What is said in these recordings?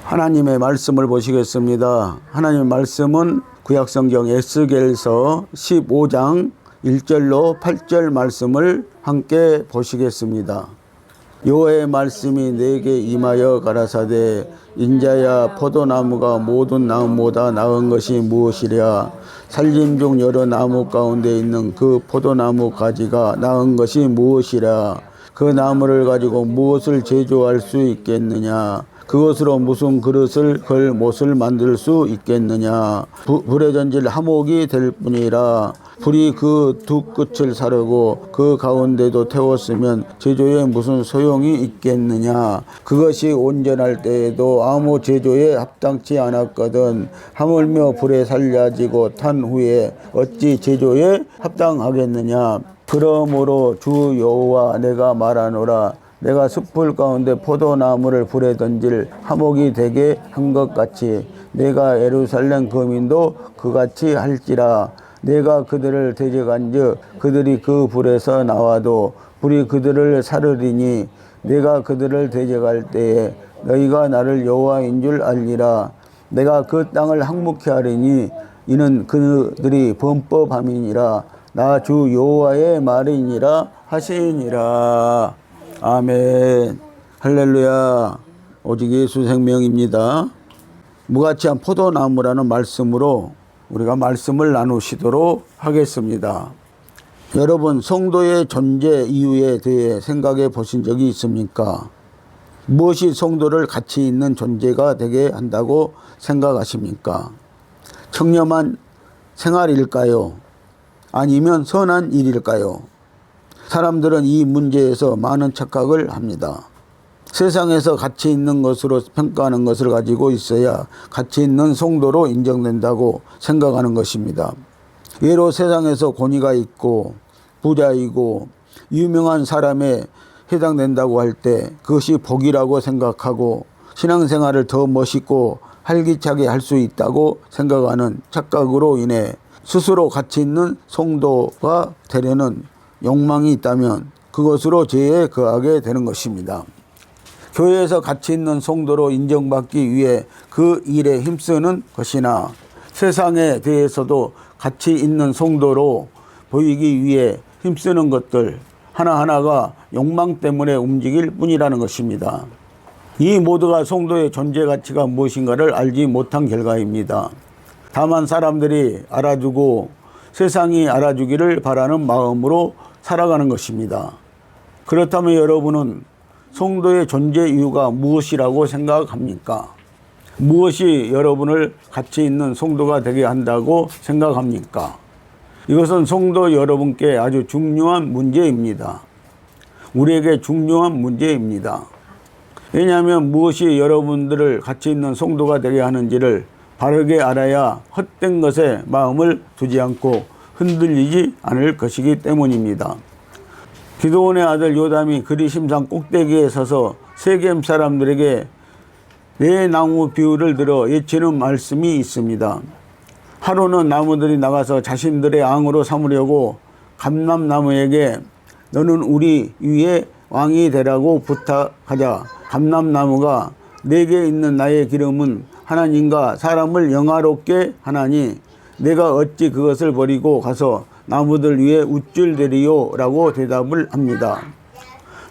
하나님의 말씀을 보시겠습니다. 하나님의 말씀은 구약성경 에스겔서 15장 1절로 8절 말씀을 함께 보시겠습니다. 여호와의 말씀이 내게 임하여 가라사대 인자야 포도나무가 모든 나무보다 나은 것이 무엇이랴. 살림 중 여러 나무 가운데 있는 그 포도나무 가지가 나은 것이 무엇이랴. 그 나무를 가지고 무엇을 제조할 수 있겠느냐. 그것으로 무슨 그릇을 걸 못을 만들 수 있겠느냐. 불에 던질 화목이 될 뿐이라. 불이 그 두 끝을 사르고 그 가운데도 태웠으면 제조에 무슨 소용이 있겠느냐. 그것이 온전할 때에도 아무 제조에 합당치 않았거든. 하물며 불에 살려지고 탄 후에 어찌 제조에 합당하겠느냐. 그러므로 주 여호와 내가 말하노라. 내가 숯불 가운데 포도나무를 불에 던질 화목이 되게 한 것 같이 내가 예루살렘 거민도 그같이 할지라. 내가 그들을 대적한즉 그들이 그 불에서 나와도 불이 그들을 사르리니 내가 그들을 대적할 때에 너희가 나를 여호와인 줄 알리라. 내가 그 땅을 항목케 하리니 이는 그들이 범법함이니라. 나 주 여호와의 말이니라 하시니라. 아멘. 할렐루야. 오직 예수 생명입니다. 무가치한 포도나무라는 말씀으로 우리가 말씀을 나누시도록 하겠습니다. 여러분, 성도의 존재 이유에 대해 생각해 보신 적이 있습니까? 무엇이 성도를 가치 있는 존재가 되게 한다고 생각하십니까? 청렴한 생활일까요? 아니면 선한 일일까요? 사람들은 이 문제에서 많은 착각을 합니다. 세상에서 가치 있는 것으로 평가하는 것을 가지고 있어야 가치 있는 성도로 인정된다고 생각하는 것입니다. 예로 세상에서 권위가 있고 부자이고 유명한 사람에 해당된다고 할 때 그것이 복이라고 생각하고 신앙생활을 더 멋있고 활기차게 할 수 있다고 생각하는 착각으로 인해 스스로 가치 있는 성도가 되려는 욕망이 있다면 그것으로 죄에 거하게 되는 것입니다. 교회에서 가치 있는 성도로 인정받기 위해 그 일에 힘쓰는 것이나 세상에 대해서도 가치 있는 성도로 보이기 위해 힘쓰는 것들 하나하나가 욕망 때문에 움직일 뿐이라는 것입니다. 이 모두가 성도의 존재 가치가 무엇인가를 알지 못한 결과입니다. 다만 사람들이 알아주고 세상이 알아주기를 바라는 마음으로 살아가는 것입니다. 그렇다면 여러분은 성도의 존재 이유가 무엇이라고 생각합니까? 무엇이 여러분을 가치 있는 성도가 되게 한다고 생각합니까? 이것은 성도 여러분께 아주 중요한 문제입니다. 우리에게 중요한 문제입니다. 왜냐하면 무엇이 여러분들을 가치 있는 성도가 되게 하는지를 바르게 알아야 헛된 것에 마음을 두지 않고 흔들리지 않을 것이기 때문입니다. 기드온의 아들 요담이 그리심산 꼭대기에 서서 세겜 사람들에게 네 나무 비유를 들어 예치는 말씀이 있습니다. 하루는 나무들이 나가서 자신들의 앙으로 삼으려고 감람나무에게 너는 우리 위에 왕이 되라고 부탁하자 감람나무가 내게 있는 나의 기름은 하나님과 사람을 영화롭게 하나니 내가 어찌 그것을 버리고 가서 나무들 위에 우쭐대리요 라고 대답을 합니다.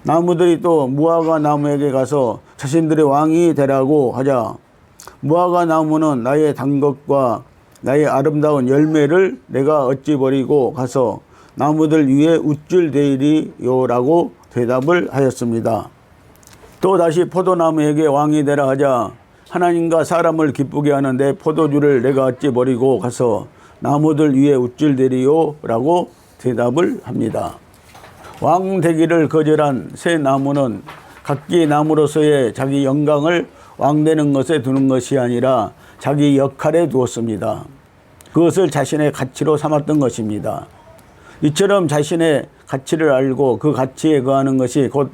나무들이 또 무화과 나무에게 가서 자신들의 왕이 되라고 하자 무화과 나무는 나의 단 것과 나의 아름다운 열매를 내가 어찌 버리고 가서 나무들 위에 우쭐대리요 라고 대답을 하였습니다. 또 다시 포도나무에게 왕이 되라 하자 하나님과 사람을 기쁘게 하는 내 포도주를 내가 어찌 버리고 가서 나무들 위에 우쭐대리요 라고 대답을 합니다. 왕 되기를 거절한 새 나무는 각기 나무로서의 자기 영광을 왕 되는 것에 두는 것이 아니라 자기 역할에 두었습니다. 그것을 자신의 가치로 삼았던 것입니다. 이처럼 자신의 가치를 알고 그 가치에 거하는 것이 곧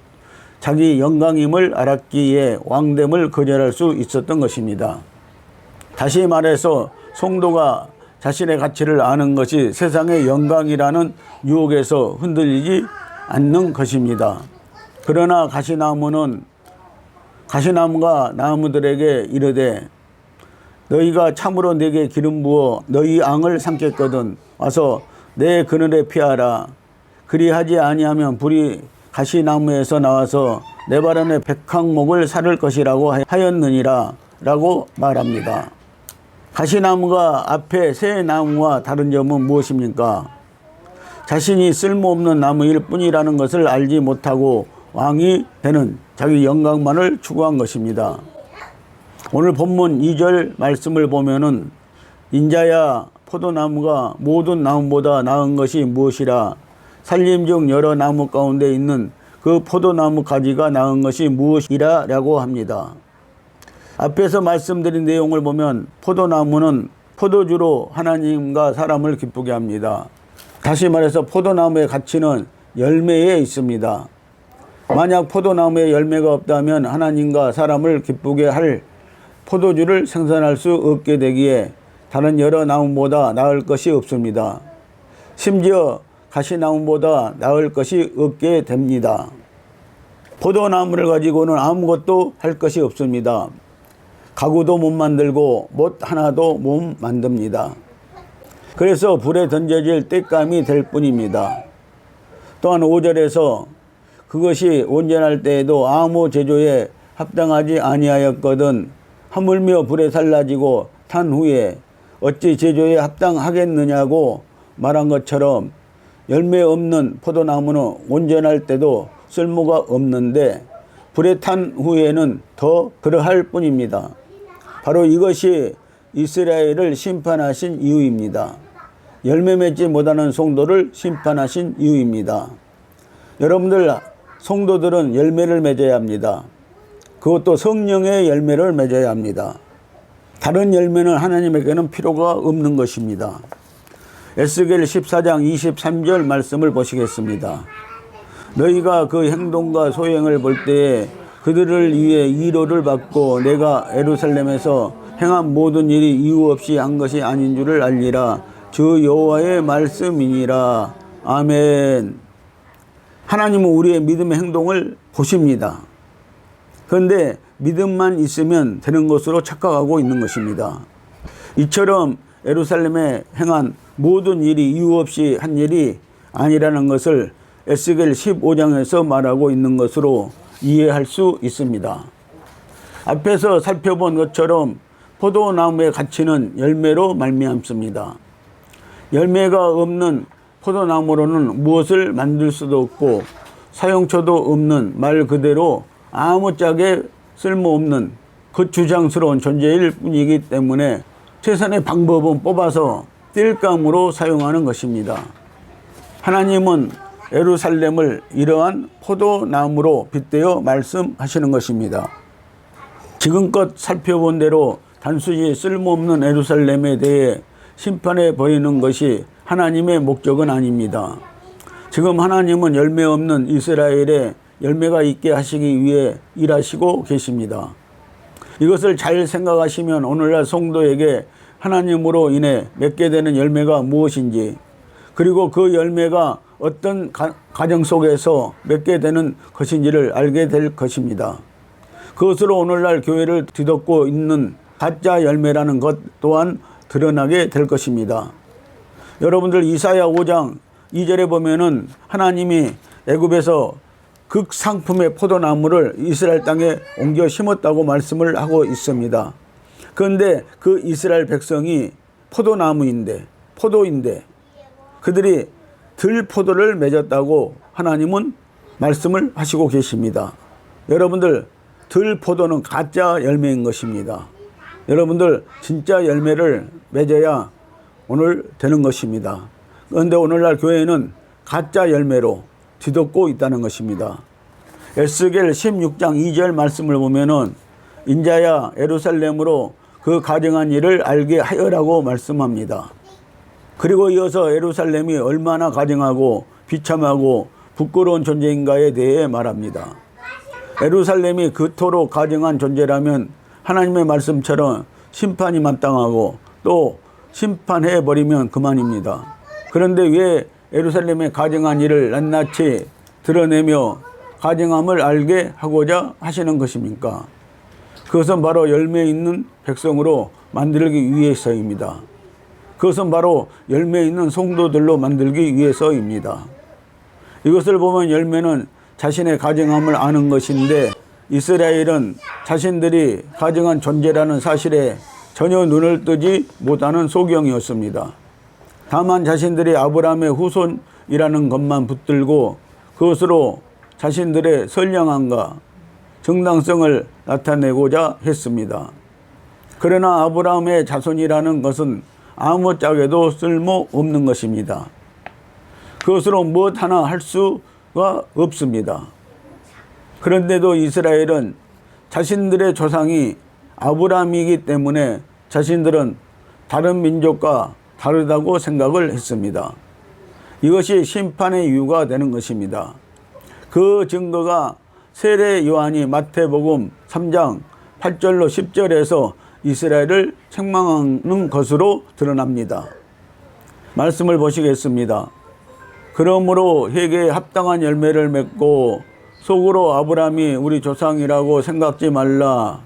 자기 영광임을 알았기에 왕됨을 거절할 수 있었던 것입니다. 다시 말해서 성도가 자신의 가치를 아는 것이 세상의 영광이라는 유혹에서 흔들리지 않는 것입니다. 그러나 가시나무는 가시나무가 나무들에게 이르되 너희가 참으로 내게 기름 부어 너희 앙을 삼켰거든 와서 내 그늘에 피하라. 그리하지 아니하면 불이 가시나무에서 나와서 내 발 안에 백항목을 사를 것이라고 하였느니라 라고 말합니다. 가시나무가 앞에 새 나무와 다른 점은 무엇입니까? 자신이 쓸모없는 나무일 뿐이라는 것을 알지 못하고 왕이 되는 자기 영광만을 추구한 것입니다. 오늘 본문 2절 말씀을 보면은 인자야 포도나무가 모든 나무보다 나은 것이 무엇이라 살림 중 여러 나무 가운데 있는 그 포도나무 가지가 나은 것이 무엇이라 라고 합니다. 앞에서 말씀드린 내용을 보면 포도나무는 포도주로 하나님과 사람을 기쁘게 합니다. 다시 말해서 포도나무의 가치는 열매에 있습니다. 만약 포도나무에 열매가 없다면 하나님과 사람을 기쁘게 할 포도주를 생산할 수 없게 되기에 다른 여러 나무보다 나을 것이 없습니다. 심지어 가시나무보다 나을 것이 없게 됩니다. 포도나무를 가지고는 아무것도 할 것이 없습니다. 가구도 못 만들고 못 하나도 못 만듭니다. 그래서 불에 던져질 땔감이 될 뿐입니다. 또한 5절에서 그것이 온전할 때에도 아무 제조에 합당하지 아니하였거든 하물며 불에 살라지고 탄 후에 어찌 제조에 합당하겠느냐고 말한 것처럼 열매 없는 포도나무는 온전할 때도 쓸모가 없는데 불에 탄 후에는 더 그러할 뿐입니다. 바로 이것이 이스라엘을 심판하신 이유입니다. 열매 맺지 못하는 성도를 심판하신 이유입니다. 여러분들 성도들은 열매를 맺어야 합니다. 그것도 성령의 열매를 맺어야 합니다. 다른 열매는 하나님에게는 필요가 없는 것입니다. 에스겔 14장 23절 말씀을 보시겠습니다. 너희가 그 행동과 소행을 볼 때에 그들을 위해 위로를 받고 내가 예루살렘에서 행한 모든 일이 이유 없이 한 것이 아닌 줄을 알리라. 주 여호와의 말씀이니라. 아멘. 하나님은 우리의 믿음의 행동을 보십니다. 그런데 믿음만 있으면 되는 것으로 착각하고 있는 것입니다. 이처럼 예루살렘에 행한 모든 일이 이유 없이 한 일이 아니라는 것을 에스겔 15장에서 말하고 있는 것으로 이해할 수 있습니다. 앞에서 살펴본 것처럼 포도나무의 가치는 열매로 말미암습니다. 열매가 없는 포도나무로는 무엇을 만들 수도 없고 사용처도 없는 말 그대로 아무짝에 쓸모없는 거추장스러운 존재일 뿐이기 때문에 최선의 방법은 뽑아서 땔감으로 사용하는 것입니다. 하나님은 예루살렘을 이러한 포도나무로 빗대어 말씀하시는 것입니다. 지금껏 살펴본 대로 단순히 쓸모없는 예루살렘에 대해 심판해 버리는 것이 하나님의 목적은 아닙니다. 지금 하나님은 열매 없는 이스라엘에 열매가 있게 하시기 위해 일하시고 계십니다. 이것을 잘 생각하시면 오늘날 성도에게 하나님으로 인해 맺게 되는 열매가 무엇인지, 그리고 그 열매가 어떤 가정 속에서 맺게 되는 것인지를 알게 될 것입니다. 그것으로 오늘날 교회를 뒤덮고 있는 가짜 열매라는 것 또한 드러나게 될 것입니다. 여러분들 이사야 5장 2절에 보면은 하나님이 애굽에서 극상품의 포도나무를 이스라엘 땅에 옮겨 심었다고 말씀을 하고 있습니다. 그런데 그 이스라엘 백성이 포도나무인데, 포도인데 그들이 들포도를 맺었다고 하나님은 말씀을 하시고 계십니다. 여러분들 들포도는 가짜 열매인 것입니다. 여러분들 진짜 열매를 맺어야 오늘 되는 것입니다. 그런데 오늘날 교회는 가짜 열매로 뒤덮고 있다는 것입니다. 에스겔 16장 2절 말씀을 보면은 인자야 예루살렘으로 그 가증한 일을 알게 하여라고 말씀합니다. 그리고 이어서 예루살렘이 얼마나 가증하고 비참하고 부끄러운 존재인가에 대해 말합니다. 예루살렘이 그토록 가증한 존재라면 하나님의 말씀처럼 심판이 마땅하고 또 심판해버리면 그만입니다. 그런데 왜 예루살렘의 가증한 일을 낱낱이 드러내며 가증함을 알게 하고자 하시는 것입니까? 그것은 바로 열매 있는 백성으로 만들기 위해서입니다. 그것은 바로 열매 있는 성도들로 만들기 위해서입니다. 이것을 보면 열매는 자신의 가정함을 아는 것인데 이스라엘은 자신들이 가정한 존재라는 사실에 전혀 눈을 뜨지 못하는 소경이었습니다. 다만 자신들이 아브라함의 후손이라는 것만 붙들고 그것으로 자신들의 선량함과 정당성을 나타내고자 했습니다. 그러나 아브라함의 자손이라는 것은 아무짝에도 쓸모없는 것입니다. 그것으로 무엇 하나 할 수가 없습니다. 그런데도 이스라엘은 자신들의 조상이 아브라함이기 때문에 자신들은 다른 민족과 다르다고 생각을 했습니다. 이것이 심판의 이유가 되는 것입니다. 그 증거가 세례 요한이 마태복음 3장 8절로 10절에서 이스라엘을 책망하는 것으로 드러납니다. 말씀을 보시겠습니다. 그러므로 회개에 합당한 열매를 맺고 속으로 아브라함이 우리 조상이라고 생각지 말라.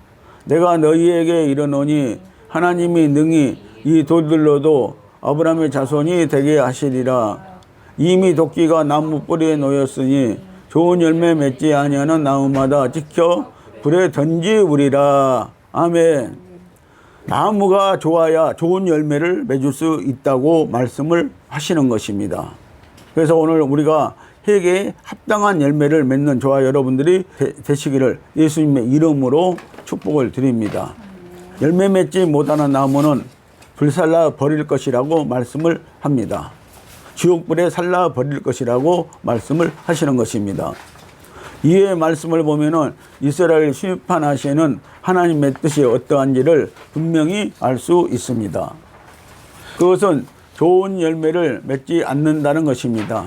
내가 너희에게 이르노니 하나님이 능히 이 돌들로도 아브라함의 자손이 되게 하시리라. 이미 도끼가 나무 뿌리에 놓였으니 좋은 열매 맺지 아니하는 나무마다 찍혀 불에 던지우리라. 아멘. 나무가 좋아야 좋은 열매를 맺을 수 있다고 말씀을 하시는 것입니다. 그래서 오늘 우리가 회개에 합당한 열매를 맺는 저와 여러분들이 되시기를 예수님의 이름으로 축복을 드립니다. 열매 맺지 못하는 나무는 불살라 버릴 것이라고 말씀을 합니다. 지옥불에 살라 버릴 것이라고 말씀을 하시는 것입니다. 이에 말씀을 보면은 이스라엘 심판하시는 하나님의 뜻이 어떠한지를 분명히 알 수 있습니다. 그것은 좋은 열매를 맺지 않는다는 것입니다.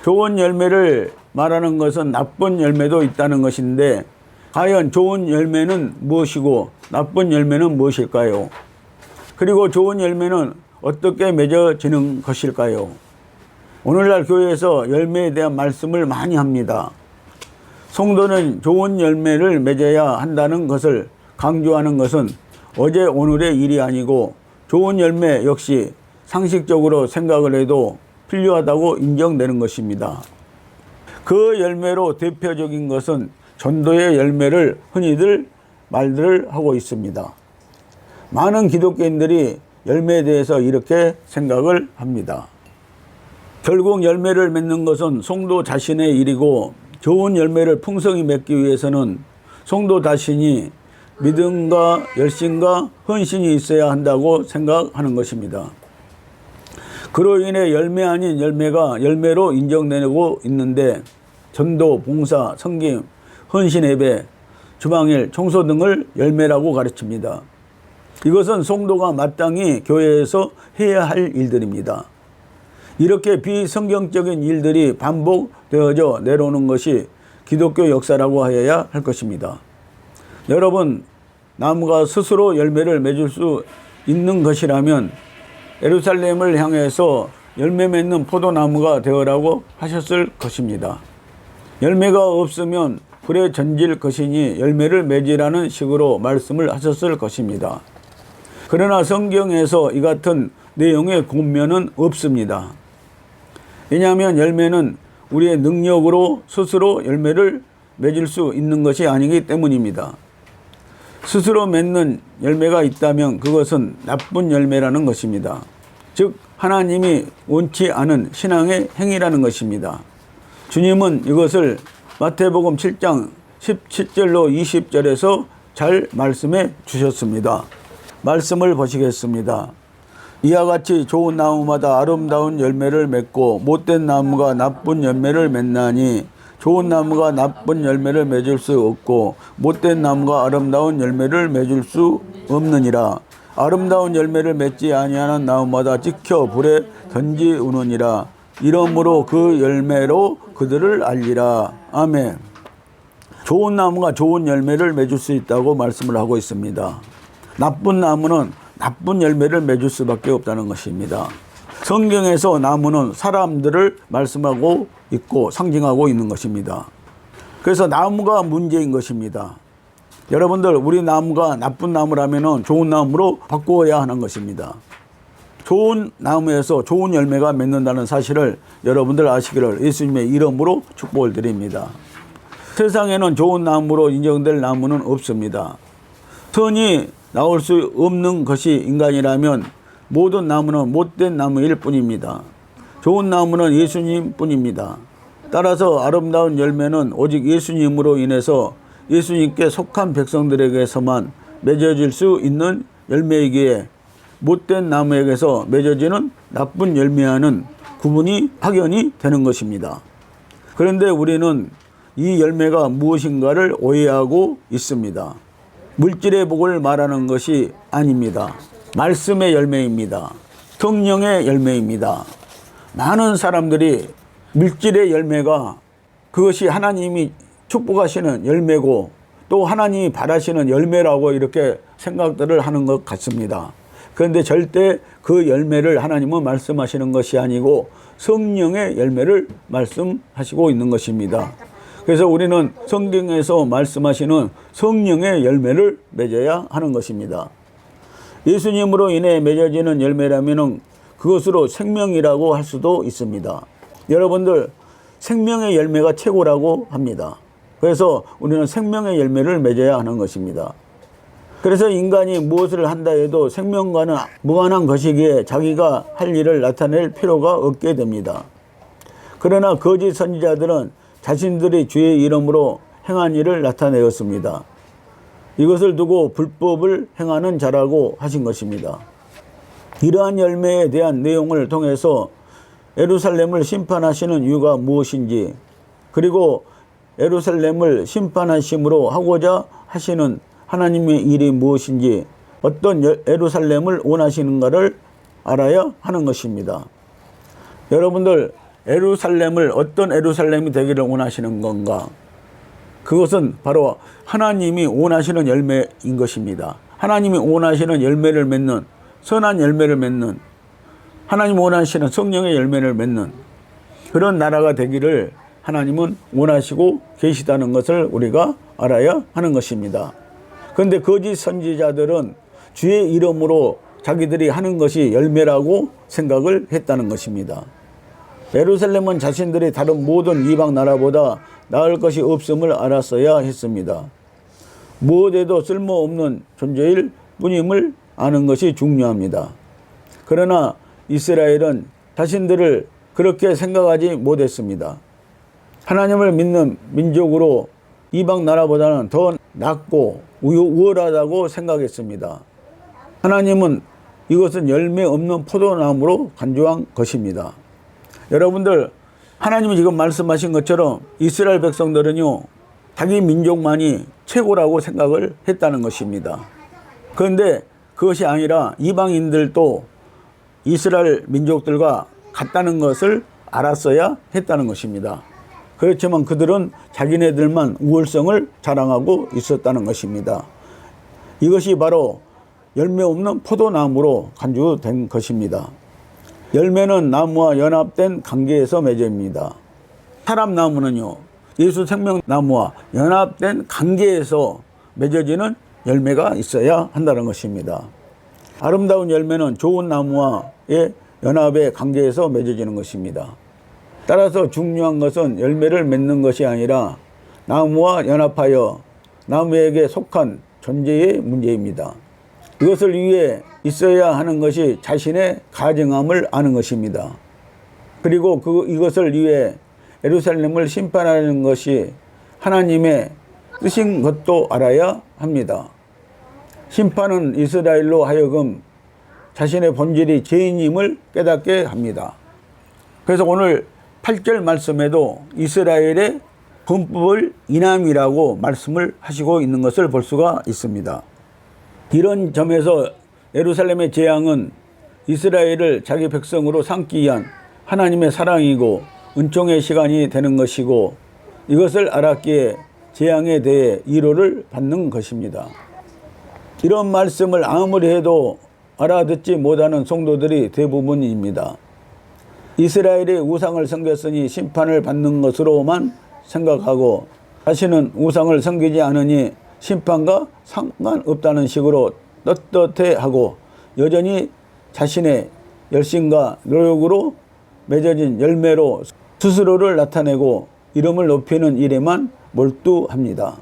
좋은 열매를 말하는 것은 나쁜 열매도 있다는 것인데 과연 좋은 열매는 무엇이고 나쁜 열매는 무엇일까요? 그리고 좋은 열매는 어떻게 맺어지는 것일까요? 오늘날 교회에서 열매에 대한 말씀을 많이 합니다. 성도는 좋은 열매를 맺어야 한다는 것을 강조하는 것은 어제 오늘의 일이 아니고 좋은 열매 역시 상식적으로 생각을 해도 필요하다고 인정되는 것입니다. 그 열매로 대표적인 것은 전도의 열매를 흔히들 말들을 하고 있습니다. 많은 기독교인들이 열매에 대해서 이렇게 생각을 합니다. 결국 열매를 맺는 것은 성도 자신의 일이고 좋은 열매를 풍성히 맺기 위해서는 성도 자신이 믿음과 열심과 헌신이 있어야 한다고 생각하는 것입니다. 그로 인해 열매 아닌 열매가 열매로 인정되고 있는데 전도, 봉사, 섬김, 헌신 예배, 주방일, 청소 등을 열매라고 가르칩니다. 이것은 성도가 마땅히 교회에서 해야 할 일들입니다. 이렇게 비성경적인 일들이 반복되어져 내려오는 것이 기독교 역사라고 하여야 할 것입니다. 여러분, 나무가 스스로 열매를 맺을 수 있는 것이라면 예루살렘을 향해서 열매 맺는 포도나무가 되어라고 하셨을 것입니다. 열매가 없으면 불에 던질 것이니 열매를 맺으라는 식으로 말씀을 하셨을 것입니다. 그러나 성경에서 이 같은 내용의 권면은 없습니다. 왜냐하면 열매는 우리의 능력으로 스스로 열매를 맺을 수 있는 것이 아니기 때문입니다. 스스로 맺는 열매가 있다면 그것은 나쁜 열매라는 것입니다. 즉 하나님이 원치 않은 신앙의 행위라는 것입니다. 주님은 이것을 마태복음 7장 17절로 20절에서 잘 말씀해 주셨습니다. 말씀을 보시겠습니다. 이와 같이 좋은 나무마다 아름다운 열매를 맺고 못된 나무가 나쁜 열매를 맺나니 좋은 나무가 나쁜 열매를 맺을 수 없고 못된 나무가 아름다운 열매를 맺을 수 없느니라. 아름다운 열매를 맺지 아니하는 나무마다 찍혀 불에 던지우느니라. 이러므로 그 열매로 그들을 알리라. 아멘. 좋은 나무가 좋은 열매를 맺을 수 있다고 말씀을 하고 있습니다. 나쁜 나무는 나쁜 열매를 맺을 수밖에 없다는 것입니다. 성경에서 나무는 사람들을 말씀하고 있고 상징하고 있는 것입니다. 그래서 나무가 문제인 것입니다. 여러분들, 우리 나무가 나쁜 나무라면 좋은 나무로 바꾸어야 하는 것입니다. 좋은 나무에서 좋은 열매가 맺는다는 사실을 여러분들 아시기를 예수님의 이름으로 축복을 드립니다. 세상에는 좋은 나무로 인정될 나무는 없습니다. 선이 나올 수 없는 것이 인간이라면 모든 나무는 못된 나무일 뿐입니다. 좋은 나무는 예수님 뿐입니다. 따라서 아름다운 열매는 오직 예수님으로 인해서 예수님께 속한 백성들에게서만 맺어질 수 있는 열매이기에 못된 나무에게서 맺어지는 나쁜 열매와는 구분이 확연히 되는 것입니다. 그런데 우리는 이 열매가 무엇인가를 오해하고 있습니다. 물질의 복을 말하는 것이 아닙니다. 말씀의 열매입니다. 성령의 열매입니다. 많은 사람들이 물질의 열매가 그것이 하나님이 축복하시는 열매고 또 하나님이 바라시는 열매라고 이렇게 생각들을 하는 것 같습니다. 그런데 절대 그 열매를 하나님은 말씀하시는 것이 아니고 성령의 열매를 말씀하시고 있는 것입니다. 그래서 우리는 성경에서 말씀하시는 성령의 열매를 맺어야 하는 것입니다. 예수님으로 인해 맺어지는 열매라면 그것으로 생명이라고 할 수도 있습니다. 여러분들, 생명의 열매가 최고라고 합니다. 그래서 우리는 생명의 열매를 맺어야 하는 것입니다. 그래서 인간이 무엇을 한다 해도 생명과는 무관한 것이기에 자기가 할 일을 나타낼 필요가 없게 됩니다. 그러나 거짓 선지자들은 자신들이 주의 이름으로 행한 일을 나타내었습니다. 이것을 두고 불법을 행하는 자라고 하신 것입니다. 이러한 열매에 대한 내용을 통해서 예루살렘을 심판하시는 이유가 무엇인지, 그리고 예루살렘을 심판하심으로 하고자 하시는 하나님의 일이 무엇인지, 어떤 예루살렘을 원하시는가를 알아야 하는 것입니다. 여러분들, 예루살렘을 어떤 예루살렘이 되기를 원하시는 건가? 그것은 바로 하나님이 원하시는 열매인 것입니다. 하나님이 원하시는 열매를 맺는, 선한 열매를 맺는, 하나님 원하시는 성령의 열매를 맺는 그런 나라가 되기를 하나님은 원하시고 계시다는 것을 우리가 알아야 하는 것입니다. 그런데 거짓 선지자들은 주의 이름으로 자기들이 하는 것이 열매라고 생각을 했다는 것입니다. 예루살렘은 자신들이 다른 모든 이방 나라보다 나을 것이 없음을 알았어야 했습니다. 무엇에도 쓸모없는 존재일 뿐임을 아는 것이 중요합니다. 그러나 이스라엘은 자신들을 그렇게 생각하지 못했습니다. 하나님을 믿는 민족으로 이방 나라보다는 더 낫고 우월하다고 생각했습니다. 하나님은 이것은 열매 없는 포도나무로 간주한 것입니다. 여러분들, 하나님이 지금 말씀하신 것처럼 이스라엘 백성들은요, 자기 민족만이 최고라고 생각을 했다는 것입니다. 그런데 그것이 아니라 이방인들도 이스라엘 민족들과 같다는 것을 알았어야 했다는 것입니다. 그렇지만 그들은 자기네들만 우월성을 자랑하고 있었다는 것입니다. 이것이 바로 열매 없는 포도나무로 간주된 것입니다. 열매는 나무와 연합된 관계에서 맺어집니다. 사람나무는요, 예수 생명나무와 연합된 관계에서 맺어지는 열매가 있어야 한다는 것입니다. 아름다운 열매는 좋은 나무와의 연합의 관계에서 맺어지는 것입니다. 따라서 중요한 것은 열매를 맺는 것이 아니라 나무와 연합하여 나무에게 속한 존재의 문제입니다. 이것을 위해 있어야 하는 것이 자신의 가증함을 아는 것입니다. 그리고 이것을 위해 예루살렘을 심판하는 것이 하나님의 뜻인 것도 알아야 합니다. 심판은 이스라엘로 하여금 자신의 본질이 죄인임을 깨닫게 합니다. 그래서 오늘 8절 말씀에도 이스라엘의 범법을 인함이라고 말씀을 하시고 있는 것을 볼 수가 있습니다. 이런 점에서 예루살렘의 재앙은 이스라엘을 자기 백성으로 삼기 위한 하나님의 사랑이고 은총의 시간이 되는 것이고, 이것을 알았기에 재앙에 대해 위로를 받는 것입니다. 이런 말씀을 아무리 해도 알아듣지 못하는 성도들이 대부분입니다. 이스라엘이 우상을 섬겼으니 심판을 받는 것으로만 생각하고 자신은 우상을 섬기지 않으니 심판과 상관없다는 식으로 떳떳해하고 여전히 자신의 열심과 노력으로 맺어진 열매로 스스로를 나타내고 이름을 높이는 일에만 몰두합니다.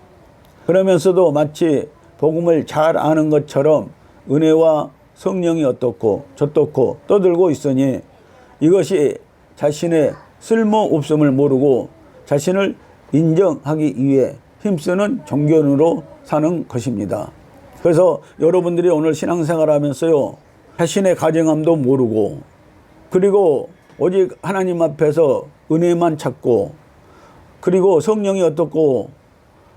그러면서도 마치 복음을 잘 아는 것처럼 은혜와 성령이 어떻고 저떻고 떠들고 있으니 이것이 자신의 쓸모없음을 모르고 자신을 인정하기 위해 힘쓰는 종교인으로 사는 것입니다. 그래서 여러분들이 오늘 신앙생활 하면서요, 자신의 가정함도 모르고 그리고 오직 하나님 앞에서 은혜만 찾고 그리고 성령이 어떻고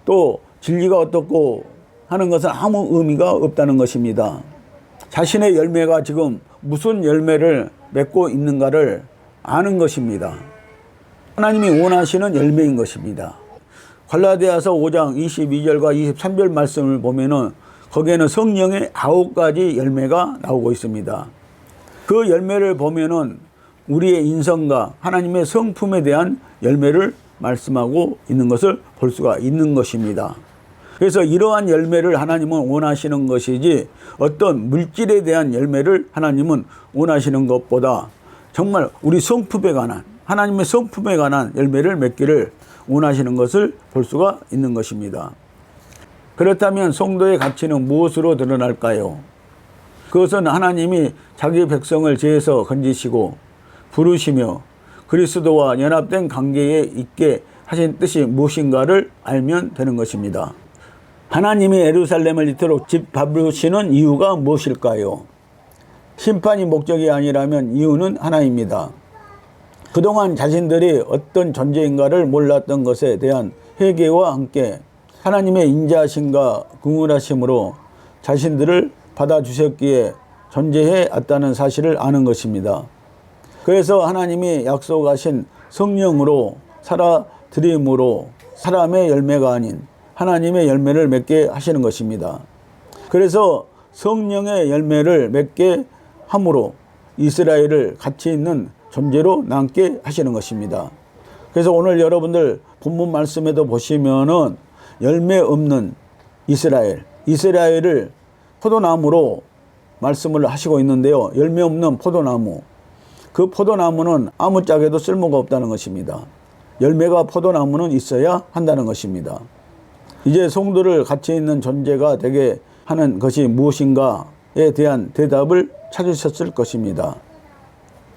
또 진리가 어떻고 하는 것은 아무 의미가 없다는 것입니다. 자신의 열매가 지금 무슨 열매를 맺고 있는가를 아는 것입니다. 하나님이 원하시는 열매인 것입니다. 갈라디아서 5장 22절과 23절 말씀을 보면은 거기에는 성령의 9가지 열매가 나오고 있습니다. 그 열매를 보면은 우리의 인성과 하나님의 성품에 대한 열매를 말씀하고 있는 것을 볼 수가 있는 것입니다. 그래서 이러한 열매를 하나님은 원하시는 것이지 어떤 물질에 대한 열매를 하나님은 원하시는 것보다 정말 우리 성품에 관한 하나님의 성품에 관한 열매를 맺기를 원하시는 것을 볼 수가 있는 것입니다. 그렇다면 성도의 가치는 무엇으로 드러날까요? 그것은 하나님이 자기 백성을 죄에서 건지시고 부르시며 그리스도와 연합된 관계에 있게 하신 뜻이 무엇인가를 알면 되는 것입니다. 하나님이 예루살렘을 이토록 짓밟으시는 이유가 무엇일까요? 심판이 목적이 아니라면 이유는 하나입니다. 그동안 자신들이 어떤 존재인가를 몰랐던 것에 대한 회개와 함께 하나님의 인자하심과 긍휼하심으로 자신들을 받아주셨기에 존재해 왔다는 사실을 아는 것입니다. 그래서 하나님이 약속하신 성령으로 살아드림으로 사람의 열매가 아닌 하나님의 열매를 맺게 하시는 것입니다. 그래서 성령의 열매를 맺게 함으로 이스라엘을 가치 있는 존재로 남게 하시는 것입니다. 그래서 오늘 여러분들 본문 말씀에도 보시면은 열매 없는 이스라엘을 포도나무로 말씀을 하시고 있는데요. 열매 없는 포도나무. 그 포도나무는 아무짝에도 쓸모가 없다는 것입니다. 열매가 포도나무는 있어야 한다는 것입니다. 이제 성도를 가치 있는 존재가 되게 하는 것이 무엇인가에 대한 대답을 찾으셨을 것입니다.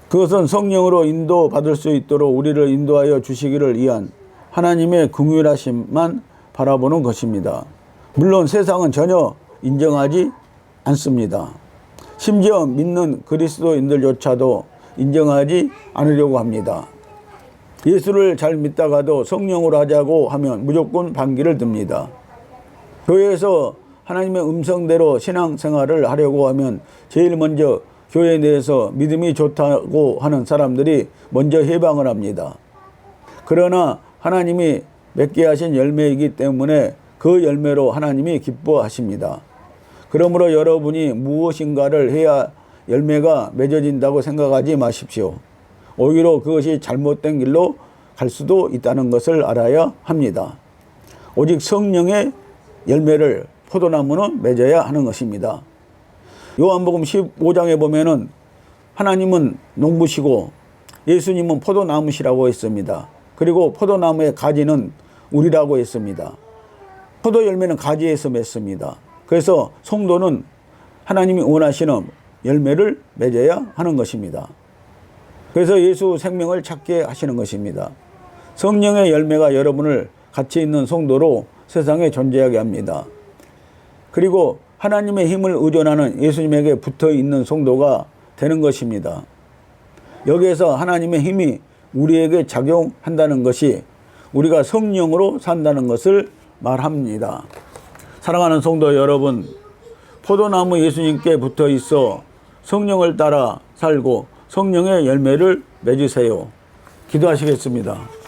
그것은 성령으로 인도받을 수 있도록 우리를 인도하여 주시기를 위한 하나님의 긍휼하심만 바라보는 것입니다. 물론 세상은 전혀 인정하지 않습니다. 심지어 믿는 그리스도인들조차도 인정하지 않으려고 합니다. 예수를 잘 믿다가도 성령으로 하자고 하면 무조건 반기를 듭니다. 교회에서 하나님의 음성대로 신앙생활을 하려고 하면 제일 먼저 교회 내에서 믿음이 좋다고 하는 사람들이 먼저 해방을 합니다. 그러나 하나님이 맺게 하신 열매이기 때문에 그 열매로 하나님이 기뻐하십니다. 그러므로 여러분이 무엇인가를 해야 열매가 맺어진다고 생각하지 마십시오. 오히려 그것이 잘못된 길로 갈 수도 있다는 것을 알아야 합니다. 오직 성령의 열매를 포도나무는 맺어야 하는 것입니다. 요한복음 15장에 보면은 하나님은 농부시고 예수님은 포도나무시라고 했습니다. 그리고 포도나무의 가지는 우리라고 했습니다. 포도 열매는 가지에서 맺습니다. 그래서 성도는 하나님이 원하시는 열매를 맺어야 하는 것입니다. 그래서 예수 생명을 찾게 하시는 것입니다. 성령의 열매가 여러분을 가치 있는 성도로 세상에 존재하게 합니다. 그리고 하나님의 힘을 의존하는 예수님에게 붙어있는 성도가 되는 것입니다. 여기에서 하나님의 힘이 우리에게 작용한다는 것이 우리가 성령으로 산다는 것을 말합니다. 사랑하는 성도 여러분, 포도나무 예수님께 붙어있어 성령을 따라 살고 성령의 열매를 맺으세요. 기도하시겠습니다.